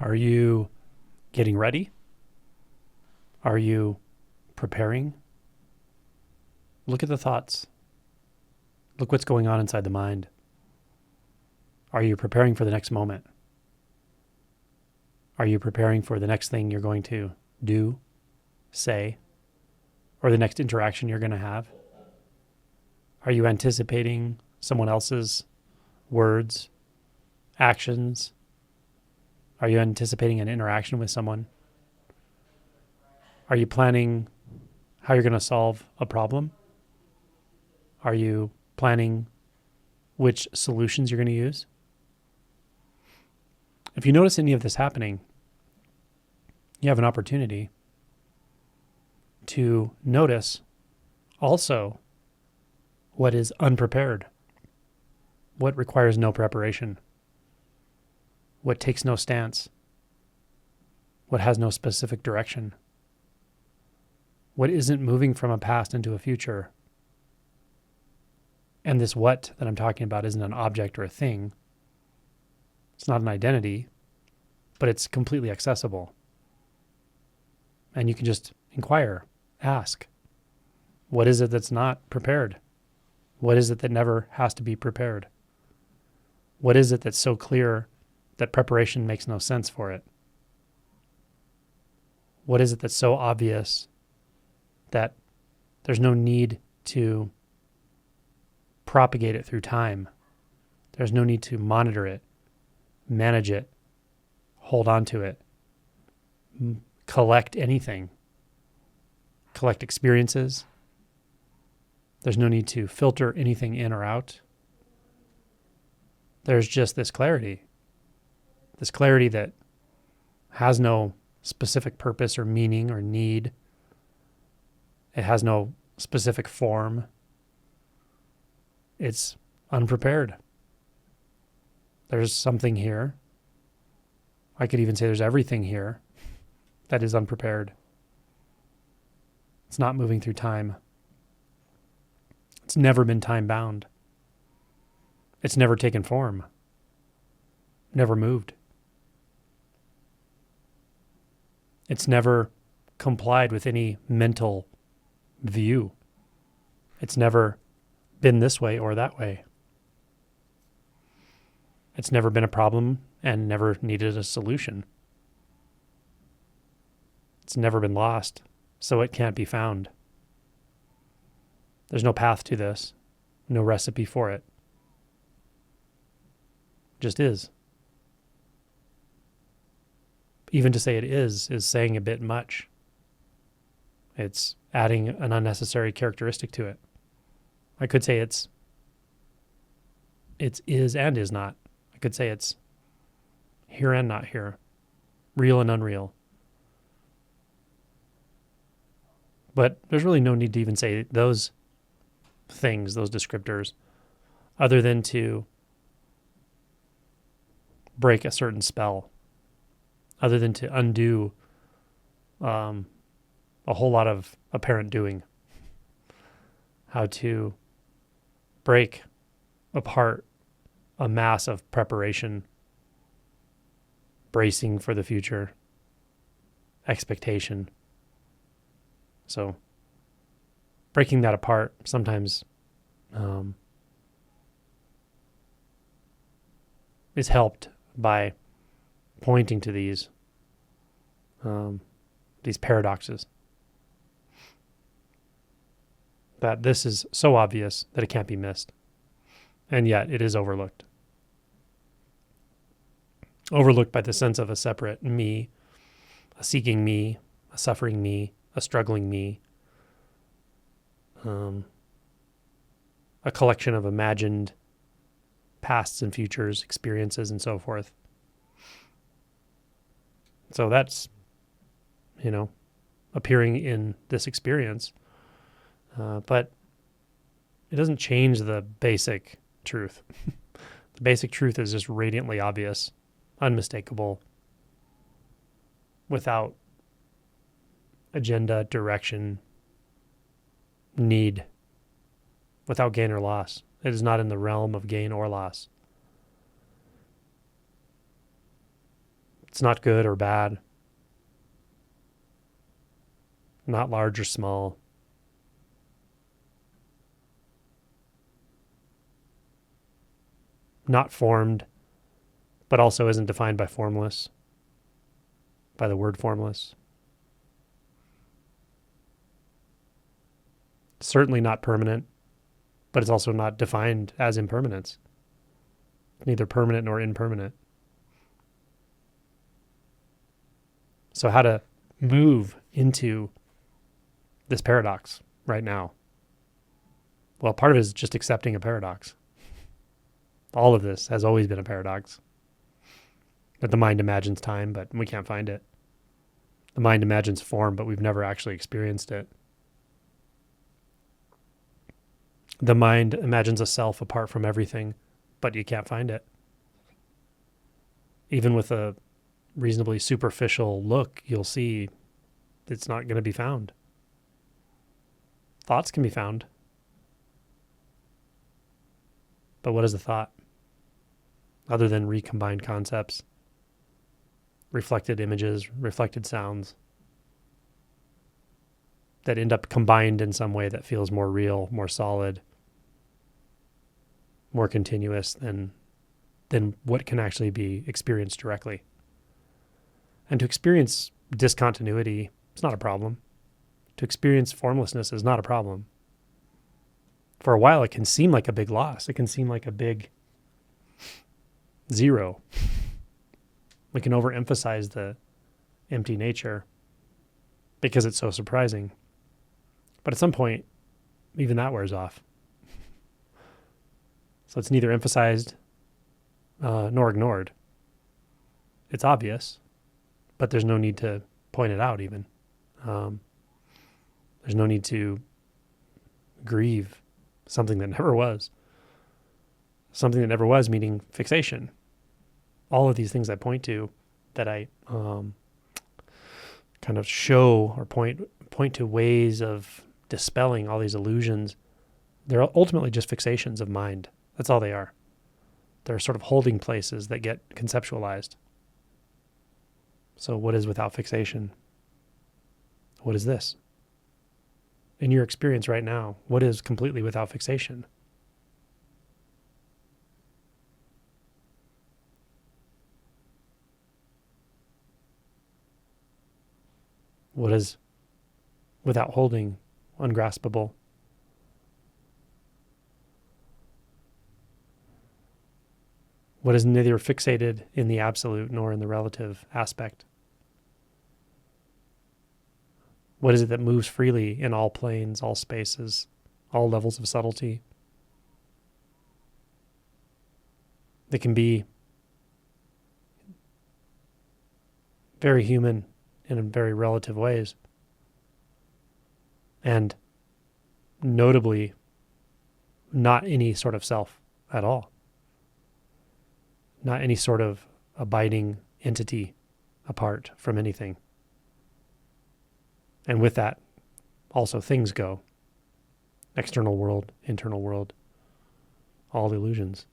Are you getting ready? Are you preparing? Look at the thoughts. Look what's going on inside the mind. Are you preparing for the next moment? Are you preparing for the next thing you're going to do, say, or the next interaction you're going to have? Are you anticipating someone else's words, actions? Are you anticipating an interaction with someone? Are you planning how you're going to solve a problem? Are you planning which solutions you're going to use? If you notice any of this happening, you have an opportunity to notice also what is unprepared, what requires no preparation, what takes no stance, what has no specific direction, what isn't moving from a past into a future. And this what that I'm talking about isn't an object or a thing. It's not an identity, but it's completely accessible. And you can just inquire, ask, what is it that's not prepared? What is it that never has to be prepared? What is it that's so clear that preparation makes no sense for it? What is it that's so obvious that there's no need to propagate it through time? There's no need to monitor it, manage it, hold on to it, collect anything, collect experiences. There's no need to filter anything in or out. There's just this clarity that has no specific purpose or meaning or need. It has no specific form. It's unprepared. There's something here. I could even say there's everything here that is unprepared. It's not moving through time. It's never been time bound. It's never taken form. Never moved. It's never complied with any mental view. It's never been this way or that way. It's never been a problem and never needed a solution. It's never been lost, so it can't be found. There's no path to this, no recipe for it. Just is. Even to say it is saying a bit much. It's adding an unnecessary characteristic to it. I could say it's is and is not. I could say it's here and not here, real and unreal. But there's really no need to even say those things, those descriptors, other than to break a certain spell, other than to undo a whole lot of apparent doing. How to break apart a mass of preparation, bracing for the future, expectation. So breaking that apart sometimes is helped by pointing to these paradoxes. That this is so obvious that it can't be missed, and yet it is overlooked. Overlooked by the sense of a separate me, a seeking me, a suffering me, a struggling me, a collection of imagined pasts and futures, experiences, and so forth. So that's, appearing in this experience. But it doesn't change the basic truth. The basic truth is just radiantly obvious, unmistakable, without agenda, direction, need, without gain or loss. It is not in the realm of gain or loss. It's not good or bad, not large or small. Not formed, but also isn't defined by formless, by the word formless. Certainly not permanent, but it's also not defined as impermanence. Neither permanent nor impermanent. So how to move into this paradox right now? Well, part of it is just accepting a paradox. All of this has always been a paradox. That the mind imagines time, but we can't find it. The mind imagines form, but we've never actually experienced it. The mind imagines a self apart from everything, but you can't find it. Even with a reasonably superficial look, you'll see it's not going to be found. Thoughts can be found. But what is a thought? Other than recombined concepts, reflected images, reflected sounds that end up combined in some way that feels more real, more solid, more continuous than what can actually be experienced directly. And to experience discontinuity, it's not a problem. To experience formlessness is not a problem. For a while, it can seem like a big loss. It can seem like a big zero. We can overemphasize the empty nature because it's so surprising. But at some point, even that wears off. So it's neither emphasized nor ignored. It's obvious, but there's no need to point it out even. There's no need to grieve something that never was. Something that never was, meaning fixation. All of these things I point to that I kind of show or point to ways of dispelling all these illusions, they're ultimately just fixations of mind. That's all they are. They're sort of holding places that get conceptualized. So what is without fixation? What is this? In your experience right now, what is completely without fixation? What is without holding, ungraspable? What is neither fixated in the absolute nor in the relative aspect? What is it that moves freely in all planes, all spaces, all levels of subtlety? That can be very human in very relative ways. And notably, not any sort of self at all. Not any sort of abiding entity apart from anything. And with that, also things go. External world, internal world, all illusions.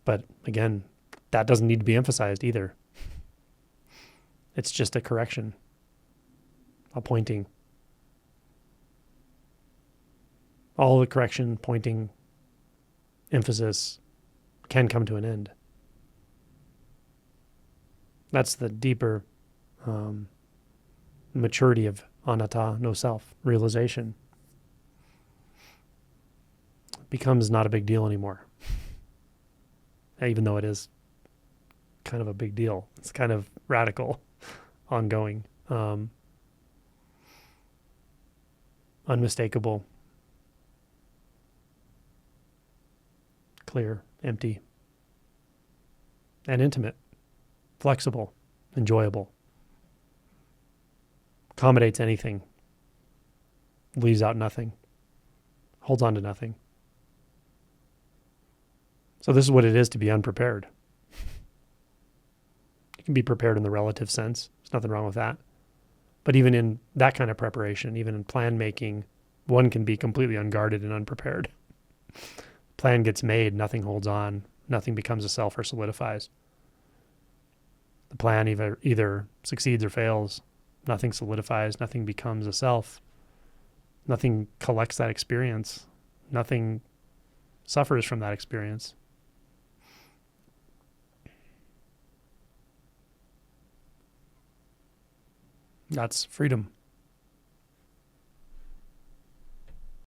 But again, that doesn't need to be emphasized either. It's just a correction, a pointing. All the correction, pointing, emphasis can come to an end. That's the deeper maturity of anatta, no self, realization. It becomes not a big deal anymore. Even though it is kind of a big deal. It's kind of radical, ongoing, unmistakable, clear, empty, and intimate, flexible, enjoyable, accommodates anything, leaves out nothing, holds on to nothing. So this is what it is to be unprepared. You can be prepared in the relative sense. There's nothing wrong with that. But even in that kind of preparation, even in plan making, one can be completely unguarded and unprepared. Plan gets made, nothing holds on, nothing becomes a self or solidifies. The plan either succeeds or fails. Nothing solidifies, nothing becomes a self. Nothing collects that experience. Nothing suffers from that experience. That's freedom.